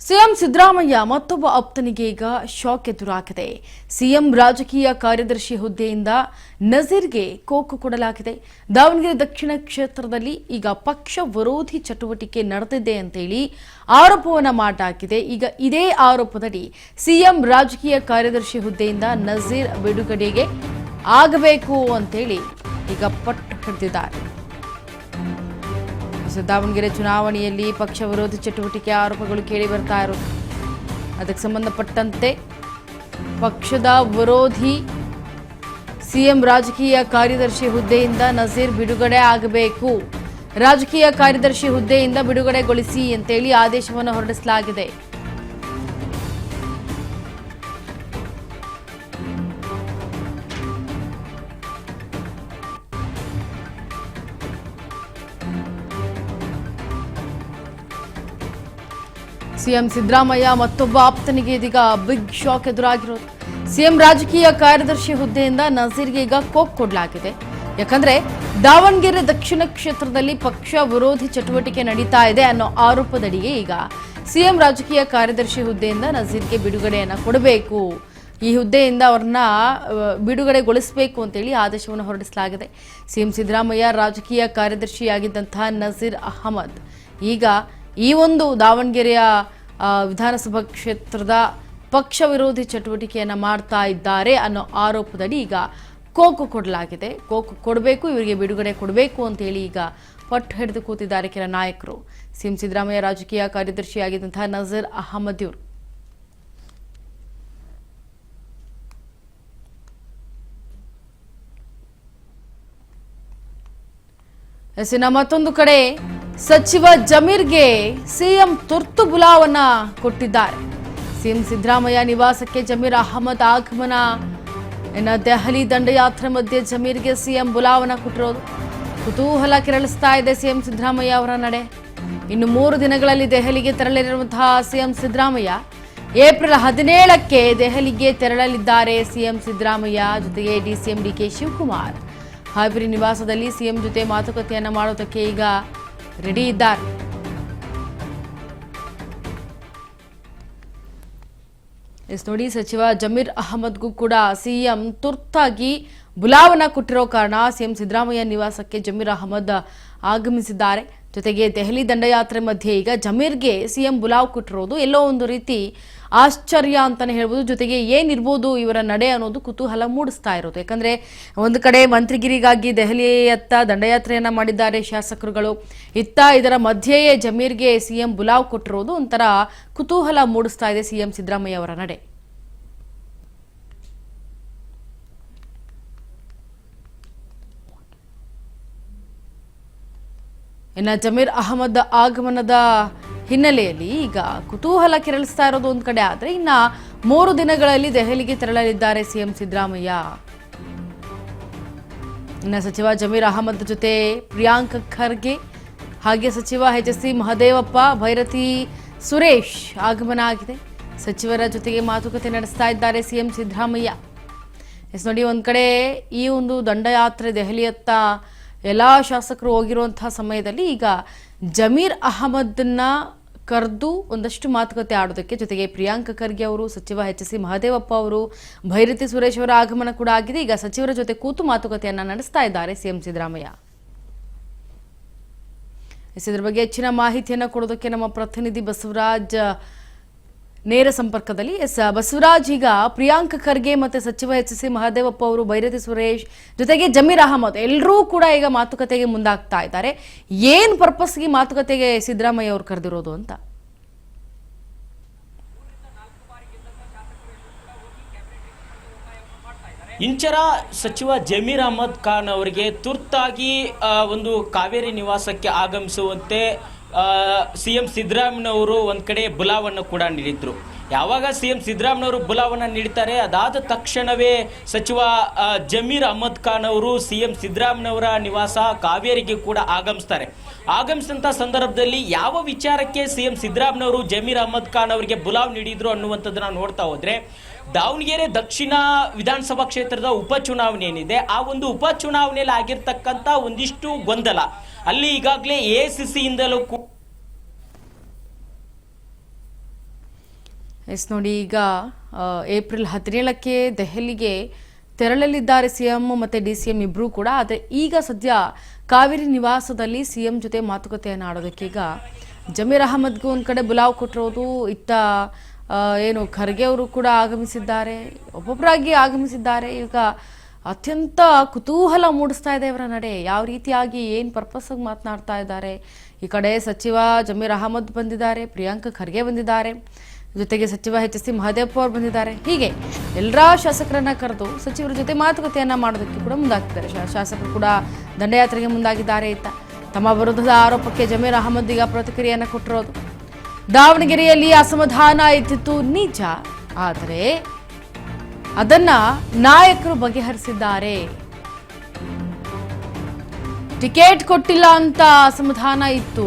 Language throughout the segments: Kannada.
ಸಿಎಂ ಸಿದ್ದರಾಮಯ್ಯ ಮತ್ತೊಬ್ಬ ಆಪ್ತನಿಗೆ ಈಗ ಶಾಕ್ ಎದುರಾಗಿದೆ. ಸಿಎಂ ರಾಜಕೀಯ ಕಾರ್ಯದರ್ಶಿ ಹುದ್ದೆಯಿಂದ ನಜೀರ್ಗೆ ಕೋಕು ಕೊಡಲಾಗಿದೆ. ದಾವಣಗೆರೆ ದಕ್ಷಿಣ ಕ್ಷೇತ್ರದಲ್ಲಿ ಈಗ ಪಕ್ಷ ವಿರೋಧಿ ಚಟುವಟಿಕೆ ನಡೆದಿದೆ ಅಂತೇಳಿ ಆರೋಪವನ್ನ ಮಾಡಲಾಗಿದೆ. ಈಗ ಇದೇ ಆರೋಪದಡಿ ಸಿಎಂ ರಾಜಕೀಯ ಕಾರ್ಯದರ್ಶಿ ಹುದ್ದೆಯಿಂದ ನಜೀರ್ ಬಿಡುಗಡೆಗೆ ಆಗಬೇಕು ಅಂತೇಳಿ ಈಗ ಪಟ್ಟು ಹಿಡಿದಿದ್ದಾರೆ. ದಾವಣಗೆರೆ ಚುನಾವಣೆಯಲ್ಲಿ ಪಕ್ಷ ವಿರೋಧಿ ಚಟುವಟಿಕೆ ಆರೋಪಗಳು ಕೇಳಿ ಬರ್ತಾ ಇರೋದು. ಅದಕ್ಕೆ ಸಂಬಂಧಪಟ್ಟಂತೆ ಪಕ್ಷದ ವಿರೋಧಿ ಸಿಎಂ ರಾಜಕೀಯ ಕಾರ್ಯದರ್ಶಿ ಹುದ್ದೆಯಿಂದ ನಜೀರ್ ಬಿಡುಗಡೆ ಆಗಬೇಕು, ರಾಜಕೀಯ ಕಾರ್ಯದರ್ಶಿ ಹುದ್ದೆಯಿಂದ ಬಿಡುಗಡೆಗೊಳಿಸಿ ಅಂತೇಳಿ ಆದೇಶವನ್ನು ಹೊರಡಿಸಲಾಗಿದೆ. ಸಿಎಂ ಸಿದ್ದರಾಮಯ್ಯ ಮತ್ತೊಬ್ಬ ಆಪ್ತನಿಗೆ ಇದೀಗ ಬಿಗ್ ಶಾಕ್ ಎದುರಾಗಿರೋದು. ಸಿಎಂ ರಾಜಕೀಯ ಕಾರ್ಯದರ್ಶಿ ಹುದ್ದೆಯಿಂದ ನಜೀರ್ಗೆ ಈಗ ಕೋಕ್ ಕೊಡಲಾಗಿದೆ. ಯಾಕಂದ್ರೆ ದಾವಣಗೆರೆ ದಕ್ಷಿಣ ಕ್ಷೇತ್ರದಲ್ಲಿ ಪಕ್ಷ ವಿರೋಧಿ ಚಟುವಟಿಕೆ ನಡೀತಾ ಇದೆ ಅನ್ನೋ ಆರೋಪದಡಿಗೆ ಈಗ ಸಿಎಂ ರಾಜಕೀಯ ಕಾರ್ಯದರ್ಶಿ ಹುದ್ದೆಯಿಂದ ನಜೀರ್ಗೆ ಬಿಡುಗಡೆಯನ್ನ ಕೊಡಬೇಕು, ಈ ಹುದ್ದೆಯಿಂದ ಅವರನ್ನ ಬಿಡುಗಡೆಗೊಳಿಸಬೇಕು ಅಂತೇಳಿ ಆದೇಶವನ್ನು ಹೊರಡಿಸಲಾಗಿದೆ. ಸಿಎಂ ಸಿದ್ದರಾಮಯ್ಯ ರಾಜಕೀಯ ಕಾರ್ಯದರ್ಶಿಯಾಗಿದ್ದಂತಹ ನಜೀರ್ ಅಹಮದ್ ಈಗ ಈ ಒಂದು ದಾವಣಗೆರೆಯ ವಿಧಾನಸಭಾ ಕ್ಷೇತ್ರದ ಪಕ್ಷ ವಿರೋಧಿ ಚಟುವಟಿಕೆಯನ್ನು ಮಾಡ್ತಾ ಇದ್ದಾರೆ ಅನ್ನೋ ಆರೋಪದಡಿ ಈಗ ಕೋಕು ಕೊಡಲಾಗಿದೆ. ಕೋಕು ಕೊಡಬೇಕು, ಇವರಿಗೆ ಬಿಡುಗಡೆ ಕೊಡಬೇಕು ಅಂತ ಹೇಳಿ ಈಗ ಪಟ್ಟು ಹಿಡಿದು ಕೂತಿದ್ದಾರೆ ಕೆಲ ನಾಯಕರು. ಸಿಎಂ ಸಿದ್ದರಾಮಯ್ಯ ರಾಜಕೀಯ ಕಾರ್ಯದರ್ಶಿಯಾಗಿದ್ದಂತಹ ನಜೀರ್ ಅಹಮದ್ ಇವರು ಮತ್ತೊಂದು ಕಡೆ ಸಚಿವ ಜಮೀರ್ಗೆ ಸಿಎಂ ತುರ್ತು ಬುಲಾವನ್ನ ಕೊಟ್ಟಿದ್ದಾರೆ. ಸಿಎಂ ಸಿದ್ದರಾಮಯ್ಯ ನಿವಾಸಕ್ಕೆ ಜಮೀರ್ ಅಹಮದ್ ಆಗಮನ. ಇನ್ನು ದೆಹಲಿ ದಂಡಯಾತ್ರೆ ಮಧ್ಯೆ ಜಮೀರ್ಗೆ ಸಿಎಂ ಬುಲಾವನ್ನ ಕೊಟ್ಟಿರೋದು ಕುತೂಹಲ ಕೆರಳಿಸ್ತಾ ಇದೆ ಸಿಎಂ ಸಿದ್ದರಾಮಯ್ಯ ಅವರ ನಡೆ. ಇನ್ನು 3 ದಿನಗಳಲ್ಲಿ ದೆಹಲಿಗೆ ತೆರಳಲಿರುವಂತಹ ಸಿಎಂ ಸಿದ್ದರಾಮಯ್ಯ ಏಪ್ರಿಲ್ 17ಕ್ಕೆ ದೆಹಲಿಗೆ ತೆರಳಲಿದ್ದಾರೆ. ಸಿಎಂ ಸಿದ್ದರಾಮಯ್ಯ ಜೊತೆಗೆ ಡಿಸಿಎಂ ಡಿಕೆ ಶಿವಕುಮಾರ್ ಹಾವೇರಿ ನಿವಾಸದಲ್ಲಿ ಸಿಎಂ ಜೊತೆ ಮಾತುಕತೆಯನ್ನ ಮಾಡೋದಕ್ಕೆ ಈಗ ರೆಡಿ ಇದ್ದಾರೆ. ನೋಡಿ, ಸಚಿವ ಜಮೀರ್ ಅಹಮದ್ಗೂ ಕೂಡ ಸಿಎಂ ತುರ್ತಾಗಿ ಬುಲಾವನ್ನ ಕೊಟ್ಟಿರೋ ಕಾರಣ ಸಿಎಂ ಸಿದ್ದರಾಮಯ್ಯ ನಿವಾಸಕ್ಕೆ ಜಮೀರ್ ಅಹಮದ್ ಆಗಮಿಸಿದ್ದಾರೆ. ಜೊತೆಗೆ ದೆಹಲಿ ದಂಡಯಾತ್ರೆ ಮಧ್ಯೆ ಈಗ ಜಮೀರ್ಗೆ ಸಿಎಂ ಬುಲಾವ್ ಕೊಟ್ಟಿರೋದು ಎಲ್ಲೋ ಒಂದು ರೀತಿ ಆಶ್ಚರ್ಯ ಅಂತಾನೆ ಹೇಳ್ಬೋದು. ಜೊತೆಗೆ ಏನಿರ್ಬೋದು ಇವರ ನಡೆ ಅನ್ನೋದು ಕುತೂಹಲ ಮೂಡಿಸ್ತಾ ಇರೋದು. ಯಾಕಂದ್ರೆ ಒಂದು ಕಡೆ ಮಂತ್ರಿಗಿರಿಗಾಗಿ ದೆಹಲಿಯತ್ತ ದಂಡಯಾತ್ರೆಯನ್ನ ಮಾಡಿದ್ದಾರೆ ಶಾಸಕರುಗಳು, ಇತ್ತ ಇದರ ಮಧ್ಯೆಯೇ ಜಮೀರ್ಗೆ ಸಿಎಂ ಬುಲಾವ್ ಕೊಟ್ಟಿರೋದು ಒಂಥರ ಕುತೂಹಲ ಮೂಡಿಸ್ತಾ ಇದೆ ಸಿಎಂ ಸಿದ್ದರಾಮಯ್ಯ ಅವರ ನಡೆ. ಇನ್ನು ಜಮೀರ್ ಅಹಮದ್ ಆಗಮನದ ಹಿನ್ನೆಲೆಯಲ್ಲಿ ಈಗ ಕುತೂಹಲ ಕೆರಳಿಸ್ತಾ ಇರೋದು ಒಂದು ಕಡೆ ಆದ್ರೆ, ಇನ್ನ 3 ದಿನಗಳಲ್ಲಿ ದೆಹಲಿಗೆ ತೆರಳಲಿದ್ದಾರೆ ಸಿಎಂ ಸಿದ್ದರಾಮಯ್ಯ. ಇನ್ನು ಸಚಿವ ಜಮೀರ್ ಅಹಮದ್ ಜೊತೆ ಪ್ರಿಯಾಂಕ್ ಖರ್ಗೆ ಹಾಗೆ ಸಚಿವ ಎಚ್.ಸಿ. ಮಹದೇವಪ್ಪ, ಭೈರತಿ ಸುರೇಶ್ ಆಗಮನ ಆಗಿದೆ. ಸಚಿವರ ಜೊತೆಗೆ ಮಾತುಕತೆ ನಡೆಸ್ತಾ ಇದ್ದಾರೆ ಸಿಎಂ ಸಿದ್ದರಾಮಯ್ಯ. ನೋಡಿ, ಒಂದ್ ಕಡೆ ಈ ಒಂದು ದಂಡಯಾತ್ರೆ ದೆಹಲಿಯತ್ತ ಎಲ್ಲ ಶಾಸಕರು ಹೋಗಿರುವಂತಹ ಸಮಯದಲ್ಲಿ ಈಗ ಜಮೀರ್ ಅಹಮದ್ನ ಕರೆದು ಒಂದಷ್ಟು ಮಾತುಕತೆ ಆಡೋದಕ್ಕೆ, ಜೊತೆಗೆ ಪ್ರಿಯಾಂಕ್ ಖರ್ಗೆ ಅವರು, ಸಚಿವ ಎಚ್.ಸಿ. ಮಹದೇವಪ್ಪ ಅವರು, ಭೈರತಿ ಸುರೇಶ್ ಅವರ ಆಗಮನ ಕೂಡ ಆಗಿದೆ. ಈಗ ಸಚಿವರ ಜೊತೆ ಕೂತು ಮಾತುಕತೆಯನ್ನ ನಡೆಸ್ತಾ ಇದ್ದಾರೆ ಸಿಎಂ ಸಿದ್ದರಾಮಯ್ಯ. ಇದರ ಬಗ್ಗೆ ಹೆಚ್ಚಿನ ಮಾಹಿತಿಯನ್ನ ಕೊಡೋದಕ್ಕೆ ನಮ್ಮ ಪ್ರತಿನಿಧಿ ಬಸವರಾಜ್ ನೇರ ಸಂಪರ್ಕದಲ್ಲಿ. ಬಸವರಾಜ್, ಈಗ ಪ್ರಿಯಾಂಕ್ ಖರ್ಗೆ ಮತ್ತೆ ಸಚಿವ ಎಚ್.ಸಿ. ಮಹದೇವಪ್ಪ ಅವರು, ಭೈರತಿ ಸುರೇಶ್ ಜೊತೆಗೆ ಜಮೀರ್ ಅಹಮದ್ ಎಲ್ಲರೂ ಕೂಡ ಈಗ ಮಾತುಕತೆಗೆ ಮುಂದಾಗ್ತಾ ಇದ್ದಾರೆ. ಏನ್ ಪರ್ಪಸ್ಗೆ ಮಾತುಕತೆಗೆ ಸಿದ್ದರಾಮಯ್ಯ ಅವರು ಕರೆದಿರೋದು ಅಂತ? ಇಂಚರ ಸಚಿವ ಜಮೀರ್ ಅಹಮದ್ ಖಾನ್ ಅವರಿಗೆ ತುರ್ತಾಗಿ ಒಂದು ಕಾವೇರಿ ನಿವಾಸಕ್ಕೆ ಆಗಮಿಸುವಂತೆ ಸಿಎಂ ಸಿದ್ದರಾಮಯ್ಯನವರು ಒಂದು ಕಡೆ ಬುಲಾವನ್ನು ಕೂಡ ನೀಡಿದ್ರು. ಯಾವಾಗ ಸಿಎಂ ಸಿದ್ದರಾಮಯ್ಯನವರು ಬುಲಾವನ್ನು ನೀಡ್ತಾರೆ, ಅದಾದ ತಕ್ಷಣವೇ ಸಚಿವ ಜಮೀರ್ ಅಹಮದ್ ಖಾನ್ ಅವರು ಸಿಎಂ ಸಿದ್ದರಾಮಯ್ಯನವರ ನಿವಾಸ ಕಾವೇರಿಗೆ ಕೂಡ ಆಗಮಿಸ್ತಾರೆ. ಆಗಮಿಸಿದಂಥ ಸಂದರ್ಭದಲ್ಲಿ ಯಾವ ವಿಚಾರಕ್ಕೆ ಸಿಎಂ ಸಿದ್ದರಾಮಯ್ಯನವರು ಜಮೀರ್ ಅಹಮದ್ ಖಾನ್ ಅವರಿಗೆ ಬುಲಾವ್ ನೀಡಿದ್ರು ಅನ್ನುವಂಥದ್ದನ್ನ ನೋಡ್ತಾ ಹೋದ್ರೆ, ದಾವಣಗೆರೆ ದಕ್ಷಿಣ ವಿಧಾನಸಭಾ ಕ್ಷೇತ್ರದ ಉಪಚುನಾವಣೆ ಏನಿದೆ, ಆ ಒಂದು ಉಪಚುನಾವಣೆಯಲ್ಲಿ ಆಗಿರ್ತಕ್ಕಂಥ ಒಂದಿಷ್ಟು ಗೊಂದಲ ಅಲ್ಲಿ ಈಗಾಗಲೇ ಎಐಸಿಸಿಯಿಂದಲೂ ಎಸ್ ನೋಡಿ, ಈಗ ಏಪ್ರಿಲ್ 17ಕ್ಕೆ ದೆಹಲಿಗೆ ತೆರಳಲಿದ್ದಾರೆ ಸಿಎಂ ಮತ್ತು DCM ಇಬ್ಬರೂ ಕೂಡ. ಆದರೆ ಈಗ ಸದ್ಯ ಕಾವೇರಿ ನಿವಾಸದಲ್ಲಿ ಸಿಎಂ ಜೊತೆ ಮಾತುಕತೆಯನ್ನು ಆಡೋದಕ್ಕೆ ಈಗ ಜಮೀರ್ ಅಹಮದ್ಗೂ ಒಂದು ಕಡೆ ಬುಲಾವ್ ಕೊಟ್ಟಿರೋದು. ಇತ್ತ ಏನು ಖರ್ಗೆ ಅವರು ಕೂಡ ಆಗಮಿಸಿದ್ದಾರೆ, ಒಬ್ಬೊಬ್ಬರಾಗಿ ಆಗಮಿಸಿದ್ದಾರೆ. ಈಗ ಅತ್ಯಂತ ಕುತೂಹಲ ಮೂಡಿಸ್ತಾ ಇದೆ ಇವರ ನಡೆ, ಯಾವ ರೀತಿಯಾಗಿ ಏನು ಪರ್ಪಸ್ಸಾಗಿ ಮಾತನಾಡ್ತಾ ಇದ್ದಾರೆ. ಈ ಕಡೆ ಸಚಿವ ಜಮೀರ್ ಅಹಮದ್ ಬಂದಿದ್ದಾರೆ, ಪ್ರಿಯಾಂಕ ಖರ್ಗೆ ಬಂದಿದ್ದಾರೆ, ಜೊತೆಗೆ ಸಚಿವ HSC ಮಹದೇವಪ್ಪ ಅವರು ಬಂದಿದ್ದಾರೆ. ಹೀಗೆ ಎಲ್ಲರ ಶಾಸಕರನ್ನ ಕರೆದು ಸಚಿವರ ಜೊತೆ ಮಾತುಕತೆಯನ್ನ ಮಾಡೋದಕ್ಕೆ ಕೂಡ ಮುಂದಾಗಿದ್ದಾರೆ. ಶಾಸಕರು ಕೂಡ ದಂಡಯಾತ್ರೆಗೆ ಮುಂದಾಗಿದ್ದಾರೆ. ಇತ್ತ ತಮ್ಮ ವಿರುದ್ಧದ ಆರೋಪಕ್ಕೆ ಜಮೀರ್ ಅಹಮದ್ ಈಗ ಪ್ರತಿಕ್ರಿಯೆಯನ್ನು ಕೊಟ್ಟಿರೋದು. ದಾವಣಗೆರೆಯಲ್ಲಿ ಅಸಮಾಧಾನ ಇದ್ದಿತ್ತು ನಿಜ, ಆದರೆ ಅದನ್ನ ನಾಯಕರು ಬಗೆಹರಿಸಿದ್ದಾರೆ. ಟಿಕೆಟ್ ಕೊಟ್ಟಿಲ್ಲ ಅಂತ ಅಸಮಾಧಾನ ಇತ್ತು,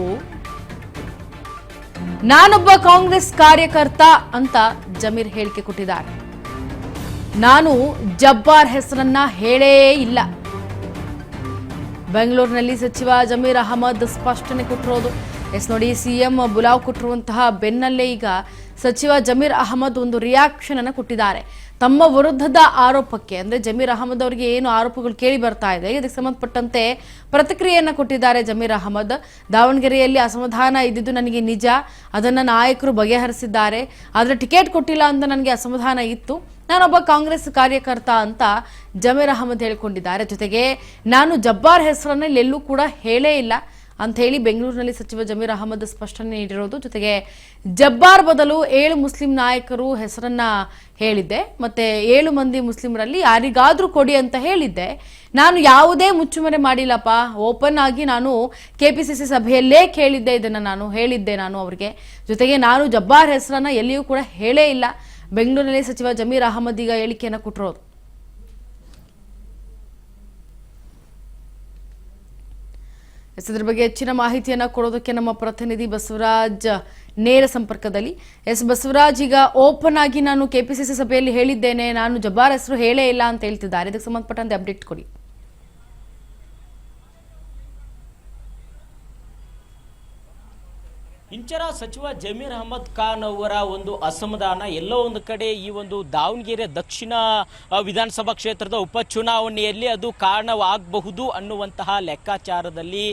ನಾನೊಬ್ಬ ಕಾಂಗ್ರೆಸ್ ಕಾರ್ಯಕರ್ತ ಅಂತ ಜಮೀರ್ ಹೇಳಿಕೆ ಕೊಟ್ಟಿದ್ದಾರೆ. ನಾನು ಜಬ್ಬಾರ್ ಹೆಸರನ್ನ ಹೇಳೇ ಇಲ್ಲ. ಬೆಂಗಳೂರಿನಲ್ಲಿ ಸಚಿವ ಜಮೀರ್ ಅಹಮದ್ ಸ್ಪಷ್ಟನೆ ಕೊಟ್ಟಿರೋದು. ಎಸ್ ನೋಡಿ, ಸಿಎಂ ಬುಲಾವ್ ಕೊಟ್ಟಿರುವಂತಹ ಬೆನ್ನಲ್ಲೇ ಈಗ ಸಚಿವ ಜಮೀರ್ ಅಹಮದ್ ಒಂದು ರಿಯಾಕ್ಷನ್ ಅನ್ನು ಕೊಟ್ಟಿದ್ದಾರೆ. ತಮ್ಮ ವಿರುದ್ಧದ ಆರೋಪಕ್ಕೆ, ಅಂದ್ರೆ ಜಮೀರ್ ಅಹಮದ್ ಅವರಿಗೆ ಏನು ಆರೋಪಗಳು ಕೇಳಿ ಬರ್ತಾ ಇದೆ, ಇದಕ್ಕೆ ಸಂಬಂಧಪಟ್ಟಂತೆ ಪ್ರತಿಕ್ರಿಯೆಯನ್ನ ಕೊಟ್ಟಿದ್ದಾರೆ ಜಮೀರ್ ಅಹಮದ್. ದಾವಣಗೆರೆಯಲ್ಲಿ ಅಸಮಾಧಾನ ಇದ್ದಿದ್ದು ನನಗೆ ನಿಜ, ಅದನ್ನ ನಾಯಕರು ಬಗೆಹರಿಸಿದ್ದಾರೆ. ಆದ್ರೆ ಟಿಕೆಟ್ ಕೊಟ್ಟಿಲ್ಲ ಅಂತ ನನಗೆ ಅಸಮಾಧಾನ ಇತ್ತು, ನಾನೊಬ್ಬ ಕಾಂಗ್ರೆಸ್ ಕಾರ್ಯಕರ್ತ ಅಂತ ಜಮೀರ್ ಅಹಮದ್ ಹೇಳಿಕೊಂಡಿದ್ದಾರೆ. ಜೊತೆಗೆ ನಾನು ಜಬ್ಬಾರ್ ಹೆಸರನ್ನ ಎಲ್ಲೂ ಕೂಡ ಹೇಳೇ ಇಲ್ಲ ಅಂತ ಹೇಳಿ ಬೆಂಗಳೂರಿನಲ್ಲಿ ಸಚಿವ ಜಮೀರ್ ಅಹಮದ್ ಸ್ಪಷ್ಟನೆ ನೀಡಿರೋದು. ಜೊತೆಗೆ ಜಬ್ಬಾರ್ ಬದಲು 7 ಮುಸ್ಲಿಂ ನಾಯಕರು ಹೆಸರನ್ನ ಹೇಳಿದ್ದೆ, ಮತ್ತೆ 7 ಮಂದಿ ಮುಸ್ಲಿಮರಲ್ಲಿ ಯಾರಿಗಾದ್ರೂ ಕೊಡಿ ಅಂತ ಹೇಳಿದ್ದೆ. ನಾನು ಯಾವುದೇ ಮುಚ್ಚುಮರೆ ಮಾಡಿಲ್ಲಪ್ಪ, ಓಪನ್ ಆಗಿ ನಾನು KPCC ಸಭೆಯಲ್ಲೇ ಕೇಳಿದ್ದೆ, ಇದನ್ನ ನಾನು ಹೇಳಿದ್ದೆ ನಾನು ಅವರಿಗೆ. ಜೊತೆಗೆ ನಾನು ಜಬ್ಬಾರ್ ಹೆಸರನ್ನ ಎಲ್ಲಿಯೂ ಕೂಡ ಹೇಳೇ ಇಲ್ಲ. ಬೆಂಗಳೂರಿನಲ್ಲಿ ಸಚಿವ ಜಮೀರ್ ಅಹಮದ್ ಈಗ ಹೇಳಿಕೆಯನ್ನು ಕೊಟ್ಟಿರೋದು. ಇದರ ಬಗ್ಗೆ ಹೆಚ್ಚಿನ ಮಾಹಿತಿಯನ್ನು ಕೊಡೋದಕ್ಕೆ ನಮ್ಮ ಪ್ರತಿನಿಧಿ ಬಸವರಾಜ್ ನೇರ ಸಂಪರ್ಕದಲ್ಲಿ. ಬಸವರಾಜ್, ಈಗ ಓಪನ್ ಆಗಿ ನಾನು KPCC ಸಭೆಯಲ್ಲಿ ಹೇಳಿದ್ದೇನೆ, ನಾನು ಜಬ್ಬಾರ್ ಹೆಸರು ಹೇಳೇ ಇಲ್ಲ ಅಂತ ಹೇಳ್ತಿದ್ದಾರೆ. ಇದಕ್ಕೆ ಸಂಬಂಧಪಟ್ಟಂತೆ ಅಪ್ಡೇಟ್ ಕೊಡಿ. ಇಂಚರ ಸಚಿವ ಜಮೀರ್ ಅಹಮದ್ ಖಾನ್ ಅವರ ಒಂದು ಅಸಮಾಧಾನ ಎಲ್ಲೋ ಒಂದು ಕಡೆ ಈ ಒಂದು ದಾವಣಗೆರೆ ದಕ್ಷಿಣ ವಿಧಾನಸಭಾ ಕ್ಷೇತ್ರದ ಉಪಚುನಾವಣೆಯಲ್ಲಿ ಅದು ಕಾರಣವಾಗಬಹುದು ಅನ್ನುವಂತಹ ಲೆಕ್ಕಾಚಾರದಲ್ಲಿ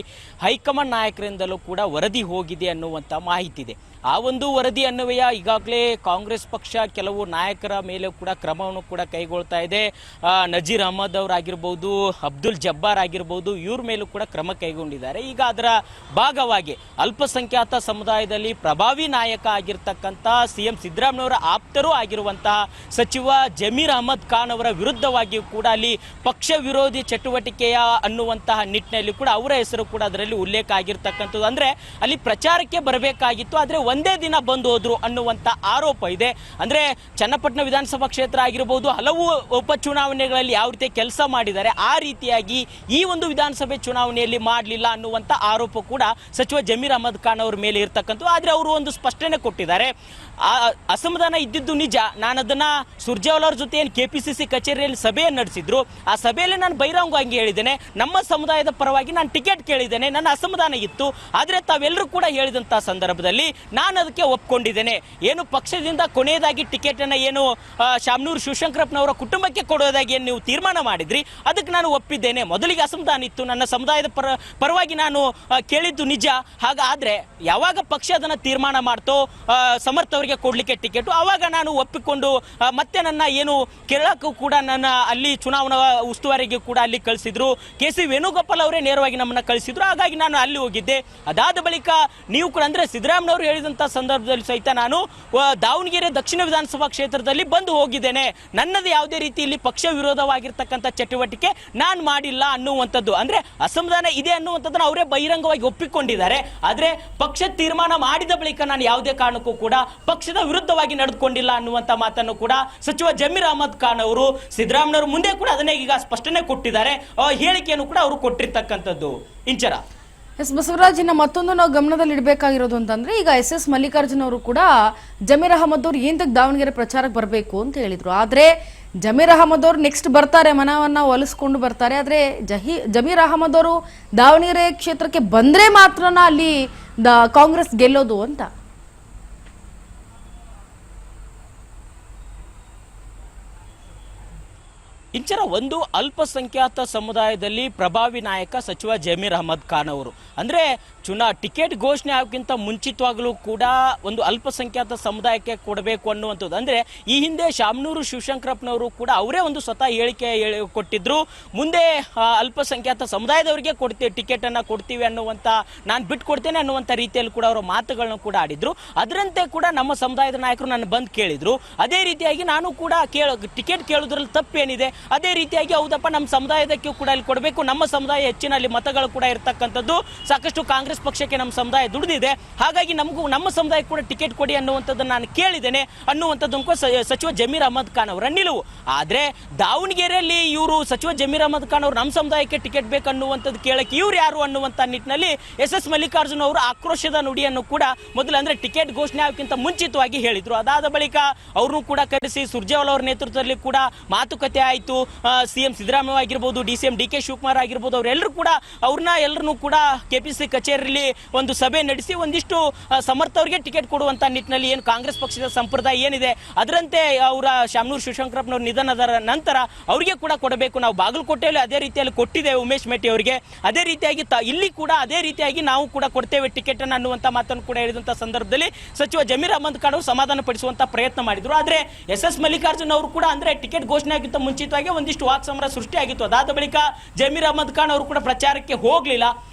ಹೈಕಮಾಂಡ್ ನಾಯಕರಿಂದಲೂ ಕೂಡ ವರದಿ ಹೋಗಿದೆ ಅನ್ನುವಂಥ ಮಾಹಿತಿ ಇದೆ. ಆ ಒಂದು ವರದಿ ಅನ್ವಯ ಈಗಾಗಲೇ ಕಾಂಗ್ರೆಸ್ ಪಕ್ಷ ಕೆಲವು ನಾಯಕರ ಮೇಲೆ ಕೂಡ ಕ್ರಮವನ್ನು ಕೂಡ ಕೈಗೊಳ್ತಾ ಇದೆ. ನಜೀರ್ ಅಹಮದ್ ಅವರಾಗಿರ್ಬೋದು, ಅಬ್ದುಲ್ ಜಬ್ಬಾರ್ ಆಗಿರ್ಬೋದು, ಇವ್ರ ಮೇಲೂ ಕೂಡ ಕ್ರಮ ಕೈಗೊಂಡಿದ್ದಾರೆ. ಈಗ ಅದರ ಭಾಗವಾಗಿ ಅಲ್ಪಸಂಖ್ಯಾತ ಸಮುದಾಯದಲ್ಲಿ ಪ್ರಭಾವಿ ನಾಯಕ ಆಗಿರ್ತಕ್ಕಂಥ CM ಸಿದ್ದರಾಮಯ್ಯವರ ಆಪ್ತರೂ ಆಗಿರುವಂತಹ ಸಚಿವ ಜಮೀರ್ ಅಹಮದ್ ಖಾನ್ ಅವರ ವಿರುದ್ಧವಾಗಿಯೂ ಕೂಡ ಅಲ್ಲಿ ಪಕ್ಷ ವಿರೋಧಿ ಚಟುವಟಿಕೆಯ ಅನ್ನುವಂತಹ ನಿಟ್ಟಿನಲ್ಲಿ ಕೂಡ ಅವರ ಹೆಸರು ಕೂಡ ಅದರಲ್ಲಿ ಉಲ್ಲೇಖ ಆಗಿರ್ತಕ್ಕಂಥದ್ದು. ಅಂದ್ರೆ ಅಲ್ಲಿ ಪ್ರಚಾರಕ್ಕೆ ಬರಬೇಕಾಗಿತ್ತು, ಆದ್ರೆ ಒಂದೇ ದಿನ ಬಂದು ಹೋದ್ರು ಅನ್ನುವಂತ ಆರೋಪ ಇದೆ. ಅಂದ್ರೆ ಚನ್ನಪಟ್ಟಣ ವಿಧಾನಸಭಾ ಕ್ಷೇತ್ರ ಆಗಿರಬಹುದು, ಹಲವು ಉಪಚುನಾವಣೆಗಳಲ್ಲಿ ಯಾವ ರೀತಿ ಕೆಲಸ ಮಾಡಿದ್ದಾರೆ ಆ ರೀತಿಯಾಗಿ ಈ ಒಂದು ವಿಧಾನಸಭೆ ಚುನಾವಣೆಯಲ್ಲಿ ಮಾಡಲಿಲ್ಲ ಅನ್ನುವಂತ ಆರೋಪ ಕೂಡ ಸಚಿವ ಜಮೀರ್ ಅಹಮದ್ ಖಾನ್ ಅವರ ಮೇಲೆ ಇರ್ತಕ್ಕಂಥದ್ದು. ಆದ್ರೆ ಅವರು ಒಂದು ಸ್ಪಷ್ಟನೆ ಕೊಟ್ಟಿದ್ದಾರೆ, ಅಸಮಾಧಾನ ಇದ್ದಿದ್ದು ನಿಜ, ನಾನು ಅದನ್ನ ಸುರ್ಜೇವಾಲಾ ಅವ್ರ ಜೊತೆ ಏನು KPCC ಕಚೇರಿಯಲ್ಲಿ ಸಭೆಯನ್ನು ನಡೆಸಿದ್ರು, ಆ ಸಭೆಯಲ್ಲಿ ನಾನು ಬಹಿರಂಗವಾಗಿ ಹೇಳಿದ್ದೇನೆ, ನಮ್ಮ ಸಮುದಾಯದ ಪರವಾಗಿ ನಾನು ಟಿಕೆಟ್ ಕೇಳಿದ್ದೇನೆ, ನನ್ನ ಅಸಮಾಧಾನ ಇತ್ತು. ಆದ್ರೆ ತಾವೆಲ್ಲರೂ ಕೂಡ ಹೇಳಿದಂತಹ ಸಂದರ್ಭದಲ್ಲಿ ನಾನು ಅದಕ್ಕೆ ಒಪ್ಕೊಂಡಿದ್ದೇನೆ. ಏನು ಪಕ್ಷದಿಂದ ಕೊನೆಯದಾಗಿ ಟಿಕೆಟ್ ಅನ್ನ ಏನು ಶಾಮನೂರು ಶಿವಶಂಕರಪ್ಪನವರ ಕುಟುಂಬಕ್ಕೆ ಕೊಡೋದಾಗಿ ಏನು ನೀವು ತೀರ್ಮಾನ ಮಾಡಿದ್ರಿ, ಅದಕ್ಕೆ ನಾನು ಒಪ್ಪಿದ್ದೇನೆ. ಮೊದಲಿಗೆ ಅಸಮಾಧಾನ ಇತ್ತು, ನನ್ನ ಸಮುದಾಯದ ಪರವಾಗಿ ನಾನು ಕೇಳಿದ್ದು ನಿಜ. ಹಾಗಾದ್ರೆ ಯಾವಾಗ ಪಕ್ಷ ಅದನ್ನ ತೀರ್ಮಾನ ಮಾಡ್ತೋ ಸಮರ್ಥ ಅವರಿಗೆ ಕೊಡ್ಲಿಕ್ಕೆ ಟಿಕೆಟ್, ಅವಾಗ ನಾನು ಒಪ್ಪಿಕೊಂಡು ಮತ್ತೆ ನನ್ನ ಏನು ಕೇರಳಕ್ಕೂ ಕೂಡ ನನ್ನ ಅಲ್ಲಿ ಚುನಾವಣಾ ಉಸ್ತುವಾರಿಗೆ ಕೂಡ ಅಲ್ಲಿ ಕಳಿಸಿದ್ರು. KC ವೇಣುಗೋಪಾಲ್ ಅವರೇ ನೇರವಾಗಿ ನಮ್ಮನ್ನ ಕಳಿಸಿದ್ರು, ಹಾಗಾಗಿ ನಾನು ಅಲ್ಲಿ ಹೋಗಿದ್ದೆ. ಅದಾದ ಬಳಿಕ ನೀವು ಕೂಡ ಅಂದ್ರೆ ಸಿದ್ದರಾಮಯ್ಯವರು ಹೇಳಿದಂತ ಸಂದರ್ಭದಲ್ಲಿ ಸಹಿತ ನಾನು ದಾವಣಗೆರೆ ದಕ್ಷಿಣ ವಿಧಾನಸಭಾ ಕ್ಷೇತ್ರದಲ್ಲಿ ಬಂದು ಹೋಗಿದ್ದೇನೆ, ನನ್ನದು ಯಾವುದೇ ರೀತಿ ಇಲ್ಲಿ ಪಕ್ಷ ವಿರೋಧವಾಗಿರ್ತಕ್ಕಂಥ ಚಟುವಟಿಕೆ ನಾನು ಮಾಡಿಲ್ಲ ಅನ್ನುವಂಥದ್ದು. ಅಂದ್ರೆ ಅಸಮಾಧಾನ ಇದೆ ಅನ್ನುವಂಥದ್ದನ್ನು ಅವರೇ ಬಹಿರಂಗವಾಗಿ ಒಪ್ಪಿಕೊಂಡಿದ್ದಾರೆ. ಆದ್ರೆ ಪಕ್ಷ ತೀರ್ಮಾನ ಮಾಡಿದ ಬಳಿಕ ನಾನು ಯಾವುದೇ ಕಾರಣಕ್ಕೂ ಕೂಡ ಪಕ್ಷದ ವಿರುದ್ಧವಾಗಿ ನಡೆದುಕೊಂಡಿಲ್ಲ ಅನ್ನುವಂತ ಮಾತನ್ನು ಕೂಡ ಸಚಿವ ಜಮೀರ್ ಅಹಮದ್ ಖಾನ್ ಅವರು ಸಿದ್ದರಾಮಯ್ಯವರು ಮುಂದೆ ಕೂಡ ಅದನ್ನೇ ಈಗ ಸ್ಪಷ್ಟನೆ ಕೊಟ್ಟಿದ್ದಾರೆ, ಹೇಳಿಕೆಯನ್ನು ಕೂಡ ಅವರು ಕೊಟ್ಟಿರ್ತಕ್ಕಂಥದ್ದು. ಇಂಚರ ಬಸವರಾಜ್, ಇನ್ನ ಮತ್ತೊಂದು ನಾವು ಗಮನದಲ್ಲಿ ಇಡಬೇಕಾಗಿರೋದು ಅಂತಂದ್ರೆ, ಈಗ SS ಮಲ್ಲಿಕಾರ್ಜುನ್ ಅವರು ಕೂಡ ಜಮೀರ್ ಅಹಮದ್ ಅವರು ಏಂತಕ್ಕೆ ದಾವಣಗೆರೆ ಪ್ರಚಾರಕ್ಕೆ ಬರಬೇಕು ಅಂತ ಹೇಳಿದ್ರು. ಆದ್ರೆ ಜಮೀರ್ ಅಹಮದ್ ಅವರು ನೆಕ್ಸ್ಟ್ ಬರ್ತಾರೆ, ಮನವನ್ನ ಒಲಿಸ್ಕೊಂಡು ಬರ್ತಾರೆ. ಆದ್ರೆ ಜಮೀರ್ ಅಹಮದ್ ಅವರು ದಾವಣಗೆರೆ ಕ್ಷೇತ್ರಕ್ಕೆ ಬಂದ್ರೆ ಮಾತ್ರನ ಅಲ್ಲಿ ಕಾಂಗ್ರೆಸ್ ಗೆಲ್ಲೋದು ಅಂತ. ಇಂಚರ ಒಂದು ಅಲ್ಪಸಂಖ್ಯಾತ ಸಮುದಾಯದಲ್ಲಿ ಪ್ರಭಾವಿ ನಾಯಕ ಸಚಿವ ಜಮೀರ್ ಅಹಮದ್ ಖಾನ್ ಅವರು ಅಂದರೆ ಟಿಕೆಟ್ ಘೋಷಣೆ ಆಗೋಕ್ಕಿಂತ ಮುಂಚಿತವಾಗಲೂ ಕೂಡ ಒಂದು ಅಲ್ಪಸಂಖ್ಯಾತ ಸಮುದಾಯಕ್ಕೆ ಕೊಡಬೇಕು ಅನ್ನುವಂಥದ್ದು. ಅಂದರೆ ಈ ಹಿಂದೆ ಶಾಮನೂರು ಶಿವಶಂಕರಪ್ಪನವರು ಕೂಡ ಅವರೇ ಒಂದು ಸ್ವತಃ ಹೇಳಿಕೆ ಕೊಟ್ಟಿದ್ರು, ಮುಂದೆ ಅಲ್ಪಸಂಖ್ಯಾತ ಸಮುದಾಯದವರಿಗೆ ಟಿಕೆಟನ್ನು ಕೊಡ್ತೀವಿ ಅನ್ನುವಂಥ, ನಾನು ಬಿಟ್ಟು ಕೊಡ್ತೇನೆ ಅನ್ನುವಂಥ ರೀತಿಯಲ್ಲಿ ಕೂಡ ಅವರ ಮಾತುಗಳನ್ನು ಕೂಡ ಆಡಿದ್ರು. ಅದರಂತೆ ಕೂಡ ನಮ್ಮ ಸಮುದಾಯದ ನಾಯಕರು ನನ್ನ ಬಂದು ಕೇಳಿದ್ರು. ಅದೇ ರೀತಿಯಾಗಿ ನಾನು ಕೂಡ ಟಿಕೆಟ್ ಕೇಳೋದ್ರಲ್ಲಿ ತಪ್ಪೇನಿದೆ, ಅದೇ ರೀತಿಯಾಗಿ ಹೌದಪ್ಪ ನಮ್ಮ ಸಮುದಾಯದಕ್ಕೆ ಕೂಡ ಅಲ್ಲಿ ಕೊಡಬೇಕು, ನಮ್ಮ ಸಮುದಾಯ ಹೆಚ್ಚಿನ ಅಲ್ಲಿ ಮತಗಳು ಕೂಡ ಇರ್ತಕ್ಕಂಥದ್ದು, ಸಾಕಷ್ಟು ಕಾಂಗ್ರೆಸ್ ಪಕ್ಷಕ್ಕೆ ನಮ್ಮ ಸಮುದಾಯ ದುಡಿದಿದೆ, ಹಾಗಾಗಿ ನಮ್ಮ ಸಮುದಾಯಕ್ಕೆ ಕೂಡ ಟಿಕೆಟ್ ಕೊಡಿ ಅನ್ನುವಂಥದ್ದನ್ನು ನಾನು ಕೇಳಿದ್ದೇನೆ ಅನ್ನುವಂಥದ್ದು ಸಚಿವ ಜಮೀರ್ ಅಹಮದ್ ಖಾನ್ ಅವರ ನಿಲುವು. ಆದರೆ ದಾವಣಗೆರೆಯಲ್ಲಿ ಇವರು ಸಚಿವ ಜಮೀರ್ ಅಹಮದ್ ಖಾನ್ ಅವರು ನಮ್ಮ ಸಮುದಾಯಕ್ಕೆ ಟಿಕೆಟ್ ಬೇಕು ಅನ್ನುವಂಥದ್ದು ಕೇಳಕ್ಕೆ ಇವ್ರು ಯಾರು ಅನ್ನುವಂಥ ನಿಟ್ಟಿನಲ್ಲಿ ಎಸ್ ಮಲ್ಲಿಕಾರ್ಜುನ್ ಅವರು ಆಕ್ರೋಶದ ನುಡಿಯನ್ನು ಕೂಡ ಮೊದಲು ಅಂದರೆ ಟಿಕೆಟ್ ಘೋಷಣೆ ಆಗೋಕ್ಕಿಂತ ಮುಂಚಿತವಾಗಿ ಹೇಳಿದ್ರು. ಅದಾದ ಬಳಿಕ ಅವ್ರನ್ನೂ ಕೂಡ ಕರೆಸಿ ಸುರ್ಜೇವಾಲಾ ಅವರ ನೇತೃತ್ವದಲ್ಲಿ ಕೂಡ ಮಾತುಕತೆ ಆಯಿತು. ಸಿಎಂ ಸಿದ್ದರಾಮಯ್ಯ ಆಗಿರ್ಬೋದು, DCM DK ಶಿವಕುಮಾರ್ ಆಗಿರ್ಬೋದು, ಅವರೆಲ್ಲರೂ ಕೂಡ ಎಲ್ಲರನ್ನೂ ಕೂಡ KPC ಕಚೇರಿಯಲ್ಲಿ ಒಂದು ಸಭೆ ನಡೆಸಿ ಒಂದಿಷ್ಟು ಸಮರ್ಥವರಿಗೆ ಟಿಕೆಟ್ ಕೊಡುವಂತ ನಿಟ್ಟಿನಲ್ಲಿ ಏನು ಕಾಂಗ್ರೆಸ್ ಪಕ್ಷದ ಸಂಪ್ರದಾಯ ಏನಿದೆ ಅದರಂತೆ ಅವರ ಶಾಮನೂರು ಶಿವಶಂಕರಪ್ಪನವ್ರ ನಿಧನದ ನಂತರ ಅವರಿಗೆ ಕೂಡ ಕೊಡಬೇಕು. ನಾವು ಬಾಗಲಕೋಟೆಯಲ್ಲಿ ಅದೇ ರೀತಿಯಲ್ಲಿ ಕೊಟ್ಟಿದ್ದೇವೆ ಉಮೇಶ್ ಮೇಟಿ ಅವರಿಗೆ, ಅದೇ ರೀತಿಯಾಗಿ ಇಲ್ಲಿ ಕೂಡ ಅದೇ ರೀತಿಯಾಗಿ ನಾವು ಕೂಡ ಕೊಡ್ತೇವೆ ಟಿಕೆಟ್ ಅನ್ನು ಅನ್ನುವಂಥ ಮಾತನ್ನು ಕೂಡ ಹೇಳಿದಂಥ ಸಂದರ್ಭದಲ್ಲಿ ಸಚಿವ ಜಮೀರ್ ಅಹಮದ್ ಖಾನ್ ಅವರು ಸಮಾಧಾನ ಪಡಿಸುವಂತ ಪ್ರಯತ್ನ ಮಾಡಿದ್ರು. ಆದರೆ SS ಮಲ್ಲಿಕಾರ್ಜುನ್ ಅವರು ಕೂಡ ಅಂದ್ರೆ ಟಿಕೆಟ್ ಘೋಷಣೆ ಆಗಿದ್ದ ಮುಂಚಿತವಾಗಿ ಒಂದಿಷ್ಟು ವಾಕ್ಸಮರ ಸೃಷ್ಟಿಯಾಗಿತ್ತು. ಅದಾದ ಬಳಿಕ ಜಮೀರ್ ಅಹಮದ್ ಖಾನ್ ಅವರು ಕೂಡ ಪ್ರಚಾರಕ್ಕೆ ಹೋಗಲಿಲ್ಲ.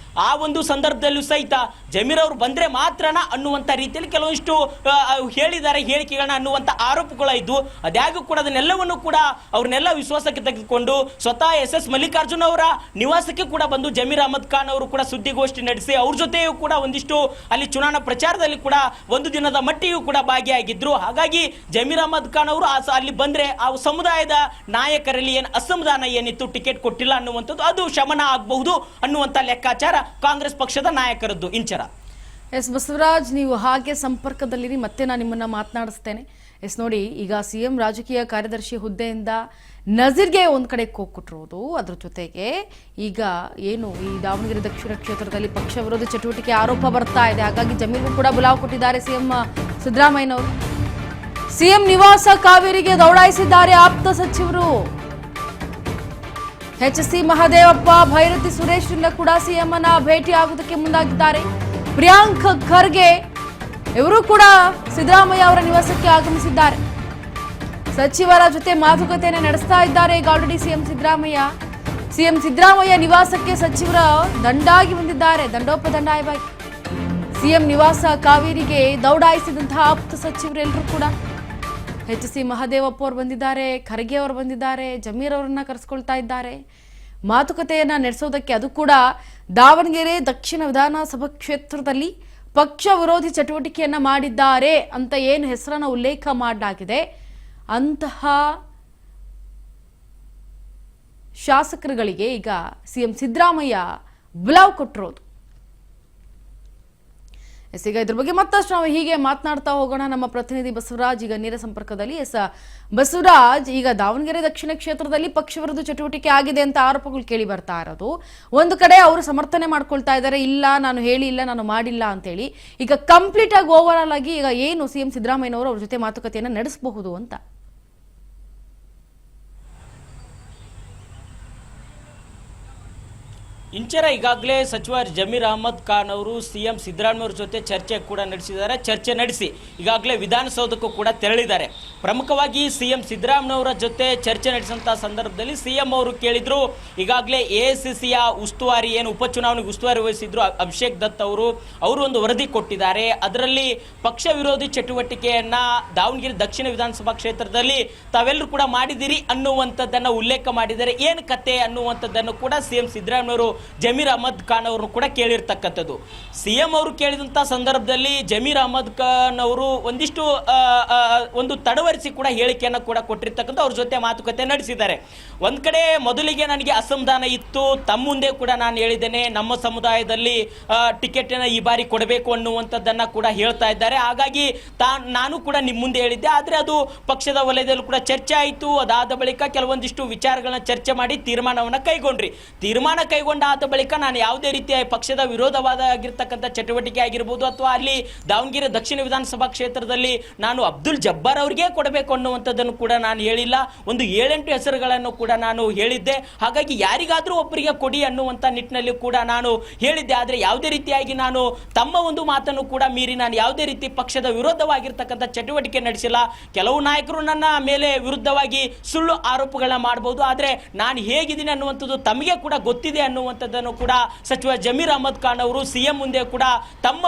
ಆ ಒಂದು ಸಂದರ್ಭದಲ್ಲೂ ಸಹಿತ ಜಮೀರ್ ಅವರು ಬಂದ್ರೆ ಮಾತ್ರನ ಅನ್ನುವಂಥ ರೀತಿಯಲ್ಲಿ ಕೆಲವೊಂದಿಷ್ಟು ಹೇಳಿದ್ದಾರೆ ಹೇಳಿಕೆಗಳನ್ನ ಅನ್ನುವಂಥ ಆರೋಪಗಳು ಇದ್ದು, ಅದ್ಯಾಗೂ ಕೂಡ ಅದನ್ನೆಲ್ಲವನ್ನು ಕೂಡ ಅವ್ರನ್ನೆಲ್ಲ ವಿಶ್ವಾಸಕ್ಕೆ ತೆಗೆದುಕೊಂಡು ಸ್ವತಃ SS ಮಲ್ಲಿಕಾರ್ಜುನ್ ಅವರ ನಿವಾಸಕ್ಕೆ ಕೂಡ ಬಂದು ಜಮೀರ್ ಅಹಮದ್ ಖಾನ್ ಅವರು ಕೂಡ ಸುದ್ದಿಗೋಷ್ಠಿ ನಡೆಸಿ ಅವ್ರ ಜೊತೆಯೂ ಕೂಡ ಒಂದಿಷ್ಟು ಅಲ್ಲಿ ಚುನಾವಣಾ ಪ್ರಚಾರದಲ್ಲಿ ಕೂಡ ಒಂದು ದಿನದ ಮಟ್ಟಿಗೂ ಕೂಡ ಭಾಗಿಯಾಗಿದ್ರು. ಹಾಗಾಗಿ ಜಮೀರ್ ಅಹಮದ್ ಖಾನ್ ಅವರು ಅಲ್ಲಿ ಬಂದ್ರೆ ಆ ಸಮುದಾಯದ ನಾಯಕರಲ್ಲಿ ಏನು ಅಸಮಾಧಾನ ಏನಿತ್ತು, ಟಿಕೆಟ್ ಕೊಟ್ಟಿಲ್ಲ ಅನ್ನುವಂಥದ್ದು ಅದು ಶಮನ ಆಗಬಹುದು ಅನ್ನುವಂಥ ಲೆಕ್ಕಾಚಾರ ಕಾಂಗ್ರೆಸ್ ಪಕ್ಷದ ನಾಯಕರದ್ದು. ಇಂಚರ ಎಸ್ ಬಸವರಾಜ್, ನೀವು ಹಾಗೆ ಸಂಪರ್ಕದಲ್ಲಿರಿ, ಮತ್ತೆ ನಾನು ನಿಮ್ಮನ್ನ ಮಾತನಾಡಿಸ್ತೇನೆ. ಎಸ್ ನೋಡಿ, ಈಗ CM ರಾಜಕೀಯ ಕಾರ್ಯದರ್ಶಿ ಹುದ್ದೆಯಿಂದ ನಜೀರ್ಗೆ ಒಂದ್ ಕಡೆ ಕೊಟ್ಟಿರೋದು, ಅದ್ರ ಜೊತೆಗೆ ಈಗ ಏನು ಈ ದಾವಣಗೆರೆ ದಕ್ಷಿಣ ಕ್ಷೇತ್ರದಲ್ಲಿ ಪಕ್ಷ ವಿರೋಧಿ ಚಟುವಟಿಕೆ ಆರೋಪ ಬರ್ತಾ ಇದೆ. ಹಾಗಾಗಿ ಜಮೀರ್ಗೂ ಕೂಡ ಬುಲಾವ್ ಕೊಟ್ಟಿದ್ದಾರೆ CM ಸಿದ್ದರಾಮಯ್ಯನವರು. CM ನಿವಾಸ ಕಾವೇರಿಗೆ ದೌಡಾಯಿಸಿದ್ದಾರೆ ಆಪ್ತ ಸಚಿವರು. HC ಮಹದೇವಪ್ಪ, ಭೈರತಿ ಸುರೇಶ್ರಿಂದ ಕೂಡ CM ಅನ್ನ ಭೇಟಿ ಆಗುವುದಕ್ಕೆ ಮುಂದಾಗಿದ್ದಾರೆ. ಪ್ರಿಯಾಂಕ್ ಖರ್ಗೆ ಇವರು ಕೂಡ ಸಿದ್ದರಾಮಯ್ಯ ಅವರ ನಿವಾಸಕ್ಕೆ ಆಗಮಿಸಿದ್ದಾರೆ. ಸಚಿವರ ಜೊತೆ ಮಾತುಕತೆಯನ್ನು ನಡೆಸ್ತಾ ಇದ್ದಾರೆ. ಈಗ ಆಲ್ರೆಡಿ CM ಸಿದ್ದರಾಮಯ್ಯ ನಿವಾಸಕ್ಕೆ ಸಚಿವರ ದಂಡಾಗಿ ಬಂದಿದ್ದಾರೆ, ದಂಡೋಪದಂಡಾಯವಾಗಿ. CM ನಿವಾಸ ಕಾವೇರಿಗೆ ದೌಡಾಯಿಸಿದಂತಹ ಆಪ್ತ ಸಚಿವರೆಲ್ಲರೂ ಕೂಡ HC ಮಹದೇವಪ್ಪ ಅವರು ಬಂದಿದ್ದಾರೆ, ಖರ್ಗೆ ಅವರು ಬಂದಿದ್ದಾರೆ, ಜಮೀರ್ ಅವರನ್ನ ಕರೆಸ್ಕೊಳ್ತಾ ಇದ್ದಾರೆ ಮಾತುಕತೆಯನ್ನ ನಡೆಸೋದಕ್ಕೆ. ಅದು ಕೂಡ ದಾವಣಗೆರೆ ದಕ್ಷಿಣ ವಿಧಾನಸಭಾ ಕ್ಷೇತ್ರದಲ್ಲಿ ಪಕ್ಷ ವಿರೋಧಿ ಚಟುವಟಿಕೆಯನ್ನ ಮಾಡಿದ್ದಾರೆ ಅಂತ ಏನು ಹೆಸರನ್ನ ಉಲ್ಲೇಖ ಮಾಡಲಾಗಿದೆ ಅಂತಹ ಶಾಸಕರುಗಳಿಗೆ ಈಗ CM ಸಿದ್ದರಾಮಯ್ಯ ಬುಲಾವ್ ಕೊಟ್ಟಿರೋದು. ಈಗ ಇದ್ರ ಬಗ್ಗೆ ಮತ್ತಷ್ಟು ನಾವು ಹೀಗೆ ಮಾತನಾಡ್ತಾ ಹೋಗೋಣ. ನಮ್ಮ ಪ್ರತಿನಿಧಿ ಬಸವರಾಜ್ ಈಗ ನೇರ ಸಂಪರ್ಕದಲ್ಲಿ. ಬಸವರಾಜ್, ಈಗ ದಾವಣಗೆರೆ ದಕ್ಷಿಣ ಕ್ಷೇತ್ರದಲ್ಲಿ ಪಕ್ಷ ವಿರೋಧ ಚಟುವಟಿಕೆ ಆಗಿದೆ ಅಂತ ಆರೋಪಗಳು ಕೇಳಿ ಬರ್ತಾ ಇರೋದು. ಒಂದು ಕಡೆ ಅವರು ಸಮರ್ಥನೆ ಮಾಡ್ಕೊಳ್ತಾ ಇದ್ದಾರೆ, ಇಲ್ಲ ನಾನು ಹೇಳಿಲ್ಲ, ನಾನು ಮಾಡಿಲ್ಲ ಅಂತೇಳಿ. ಈಗ ಕಂಪ್ಲೀಟ್ ಆಗಿ ಓವರ್ ಆಲ್ ಆಗಿ ಈಗ ಏನು CM ಸಿದ್ದರಾಮಯ್ಯನವರು ಅವ್ರ ಜೊತೆ ಮಾತುಕತೆಯನ್ನು ನಡೆಸಬಹುದು ಅಂತ? ಇಂಚರ ಈಗಾಗಲೇ ಸಚಿವ ಜಮೀರ್ ಅಹಮದ್ ಖಾನ್ ಅವರು CM ಸಿದ್ದರಾಮಯ್ಯ ಅವರ ಜೊತೆ ಚರ್ಚೆ ಕೂಡ ನಡೆಸಿದ್ದಾರೆ. ಚರ್ಚೆ ನಡೆಸಿ ಈಗಾಗಲೇ ವಿಧಾನಸೌಧಕ್ಕೂ ಕೂಡ ತೆರಳಿದ್ದಾರೆ. ಪ್ರಮುಖವಾಗಿ CM ಸಿದ್ದರಾಮಯ್ಯ ಅವರ ಜೊತೆ ಚರ್ಚೆ ನಡೆಸಿದಂಥ ಸಂದರ್ಭದಲ್ಲಿ CM ಅವರು ಕೇಳಿದ್ರು, ಈಗಾಗಲೇ AICCಯ ಉಸ್ತುವಾರಿ ಏನು ಉಪಚುನಾವಣೆಗೆ ಉಸ್ತುವಾರಿ ವಹಿಸಿದ್ರು ಅಭಿಷೇಕ್ ದತ್ ಅವರು ಒಂದು ವರದಿ ಕೊಟ್ಟಿದ್ದಾರೆ. ಅದರಲ್ಲಿ ಪಕ್ಷ ವಿರೋಧಿ ಚಟುವಟಿಕೆಯನ್ನ ದಾವಣಗೆರೆ ದಕ್ಷಿಣ ವಿಧಾನಸಭಾ ಕ್ಷೇತ್ರದಲ್ಲಿ ತಾವೆಲ್ಲರೂ ಕೂಡ ಮಾಡಿದಿರಿ ಅನ್ನುವಂಥದ್ದನ್ನು ಉಲ್ಲೇಖ ಮಾಡಿದ್ದಾರೆ. ಏನು ಕತೆ ಅನ್ನುವಂಥದ್ದನ್ನು ಕೂಡ CM ಸಿದ್ದರಾಮಯ್ಯ ಅವರು ಜಮೀರ್ ಅಹಮದ್ ಖಾನ್ ಅವರು ಕೂಡ ಕೇಳಿರ್ತಕ್ಕಂಥದ್ದು. CM ಅವರು ಕೇಳಿದಂತ ಸಂದರ್ಭದಲ್ಲಿ ಜಮೀರ್ ಅಹಮದ್ ಖಾನ್ ಅವರು ಒಂದಿಷ್ಟು ಒಂದು ತಡವರಿಸಿ ಕೂಡ ಹೇಳಿಕೆಯನ್ನು ಕೂಡ ಕೊಟ್ಟಿರ್ತಕ್ಕಂಥ ಅವ್ರ ಜೊತೆ ಮಾತುಕತೆ ನಡೆಸಿದ್ದಾರೆ. ಒಂದ್ ಕಡೆ ಮೊದಲಿಗೆ ನನಗೆ ಅಸಮಾಧಾನ ಇತ್ತು, ತಮ್ಮ ಮುಂದೆ ಕೂಡ ನಾನು ಹೇಳಿದ್ದೇನೆ, ನಮ್ಮ ಸಮುದಾಯದಲ್ಲಿ ಟಿಕೆಟ್ ಈ ಬಾರಿ ಕೊಡಬೇಕು ಅನ್ನುವಂಥದ್ದನ್ನ ಕೂಡ ಹೇಳ್ತಾ ಇದ್ದಾರೆ. ಹಾಗಾಗಿ ನಾನು ಕೂಡ ನಿಮ್ಮ ಮುಂದೆ ಹೇಳಿದ್ದೆ, ಆದ್ರೆ ಅದು ಪಕ್ಷದ ವಲಯದಲ್ಲೂ ಕೂಡ ಚರ್ಚೆ ಆಯಿತು. ಅದಾದ ಬಳಿಕ ಕೆಲವೊಂದಿಷ್ಟು ವಿಚಾರಗಳನ್ನ ಚರ್ಚೆ ಮಾಡಿ ತೀರ್ಮಾನವನ್ನ ಕೈಗೊಂಡ್ರಿ. ತೀರ್ಮಾನ ಕೈಗೊಂಡ ಅದಾದ ಬಳಿಕ ನಾನು ಯಾವುದೇ ರೀತಿಯ ಪಕ್ಷದ ವಿರೋಧವಾಗಿರ್ತಕ್ಕಂಥ ಚಟುವಟಿಕೆ ಆಗಿರ್ಬೋದು ಅಥವಾ ಅಲ್ಲಿ ದಾವಣಗೆರೆ ದಕ್ಷಿಣ ವಿಧಾನಸಭಾ ಕ್ಷೇತ್ರದಲ್ಲಿ ನಾನು ಅಬ್ದುಲ್ ಜಬ್ಬಾರ್ ಅವರಿಗೆ ಕೊಡಬೇಕು ಅನ್ನುವಂಥದ್ದನ್ನು ಕೂಡ ನಾನು ಹೇಳಿಲ್ಲ. ಒಂದು 7-8 ಹೆಸರುಗಳನ್ನು ಕೂಡ ನಾನು ಹೇಳಿದ್ದೆ. ಹಾಗಾಗಿ ಯಾರಿಗಾದ್ರೂ ಒಬ್ಬರಿಗೆ ಕೊಡಿ ಅನ್ನುವಂಥ ನಿಟ್ಟಿನಲ್ಲಿ ಕೂಡ ನಾನು ಹೇಳಿದ್ದೆ. ಆದರೆ ಯಾವುದೇ ರೀತಿಯಾಗಿ ನಾನು ತಮ್ಮ ಒಂದು ಮಾತನ್ನು ಕೂಡ ಮೀರಿ ನಾನು ಯಾವುದೇ ರೀತಿ ಪಕ್ಷದ ವಿರೋಧವಾಗಿರ್ತಕ್ಕಂಥ ಚಟುವಟಿಕೆ ನಡೆಸಿಲ್ಲ. ಕೆಲವು ನಾಯಕರು ನನ್ನ ಮೇಲೆ ವಿರುದ್ಧವಾಗಿ ಸುಳ್ಳು ಆರೋಪಗಳನ್ನ ಮಾಡಬಹುದು, ಆದರೆ ನಾನು ಹೇಗಿದ್ದೀನಿ ಅನ್ನುವಂಥದ್ದು ತಮಗೆ ಕೂಡ ಗೊತ್ತಿದೆ ಅನ್ನುವಂಥದ್ದನ್ನು ಕೂಡ ಸಚಿವ ಜಮೀರ್ ಅಹಮದ್ ಖಾನ್ ಅವರು ಸಿಎಂ ಮುಂದೆ ಕೂಡ ತಮ್ಮ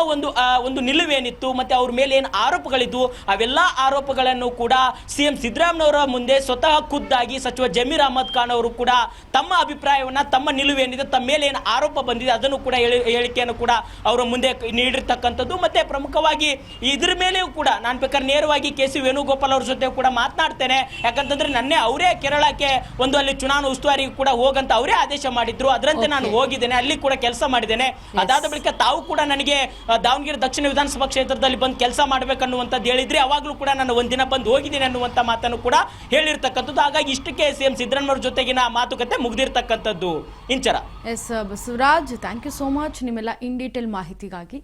ಒಂದು ನಿಲುವೇನಿತ್ತು ಮತ್ತೆ ಅವ್ರ ಮೇಲೆ ಏನು ಆರೋಪಗಳಿದ್ವು ಅವೆಲ್ಲ ಆರೋಪಗಳನ್ನು ಕೂಡ ಸಿಎಂ ಸಿದ್ದರಾಮಯ್ಯನವರ ಮುಂದೆ ಸ್ವತಃ ಖುದ್ದಾಗಿ ಸಚಿವ ಜಮೀರ್ ಅಹಮದ್ ಖಾನ್ ಅವರು ಕೂಡ ತಮ್ಮ ಅಭಿಪ್ರಾಯವನ್ನ ತಮ್ಮ ನಿಲುವೇನಿದೆ ತಮ್ಮ ಮೇಲೆ ಏನು ಆರೋಪ ಬಂದಿದೆ ಅದನ್ನು ಕೂಡ ಹೇಳಿಕೆಯನ್ನು ಕೂಡ ಅವರ ಮುಂದೆ ನೀಡಿರ್ತಕ್ಕಂಥದ್ದು. ಮತ್ತೆ ಪ್ರಮುಖವಾಗಿ ಇದ್ರ ಮೇಲೆಯೂ ಕೂಡ ನಾನು ಬೇಕಾದ್ರೆ ನೇರವಾಗಿ ಕೆ.ಸಿ. ವೇಣುಗೋಪಾಲ್ ಅವ್ರ ಜೊತೆ ಕೂಡ ಮಾತನಾಡ್ತೇನೆ. ಯಾಕಂತಂದ್ರೆ ನನ್ನೇ ಅವರೇ ಕೇರಳಕ್ಕೆ ಒಂದು ಅಲ್ಲಿ ಚುನಾವಣಾ ಉಸ್ತುವಾರಿ ಕೂಡ ಹೋಗಂತ ಅವರೇ ಆದೇಶ ಮಾಡಿದ್ರು. ಅದರಂತೆ ನಾನು ಹೋಗಿದ್ದೇನೆ, ಅಲ್ಲಿ ಕೂಡ ಕೆಲಸ ಮಾಡಿದ್ದೇನೆ. ಅದಾದ ಬಳಿಕ ತಾವು ಕೂಡ ನನಗೆ ದಾವಣಗೆರೆ ದಕ್ಷಿಣ ವಿಧಾನಸಭಾ ಕ್ಷೇತ್ರದಲ್ಲಿ ಬಂದು ಕೆಲಸ ಮಾಡಬೇಕನ್ನುವಂಥದ್ದು ಹೇಳಿದ್ರೆ ಅವಾಗಲೂ ಕೂಡ ನಾನು ಒಂದಿನ ಬಂದು ಹೋಗಿದ್ದೇನೆ ಅನ್ನುವಂಥ ಮಾತನ್ನು ಕೂಡ ಹೇಳಿರ್ತಕ್ಕಂಥದ್ದು. ಹಾಗಾಗಿ ಇಷ್ಟಕ್ಕೆ ಸಿಎಂ ಸಿದ್ದರಾಮಯ್ಯ ಜೊತೆಗಿನ ಮಾತುಕತೆ ಮುಗಿದಿರ್ತಕ್ಕಂಥದ್ದು. ಇಂಚರ S Basavaraj, thank you so much ನಿಮ್ಮೆಲ್ಲ ಇನ್ ಡೀಟೇಲ್ ಮಾಹಿತಿಗಾಗಿ.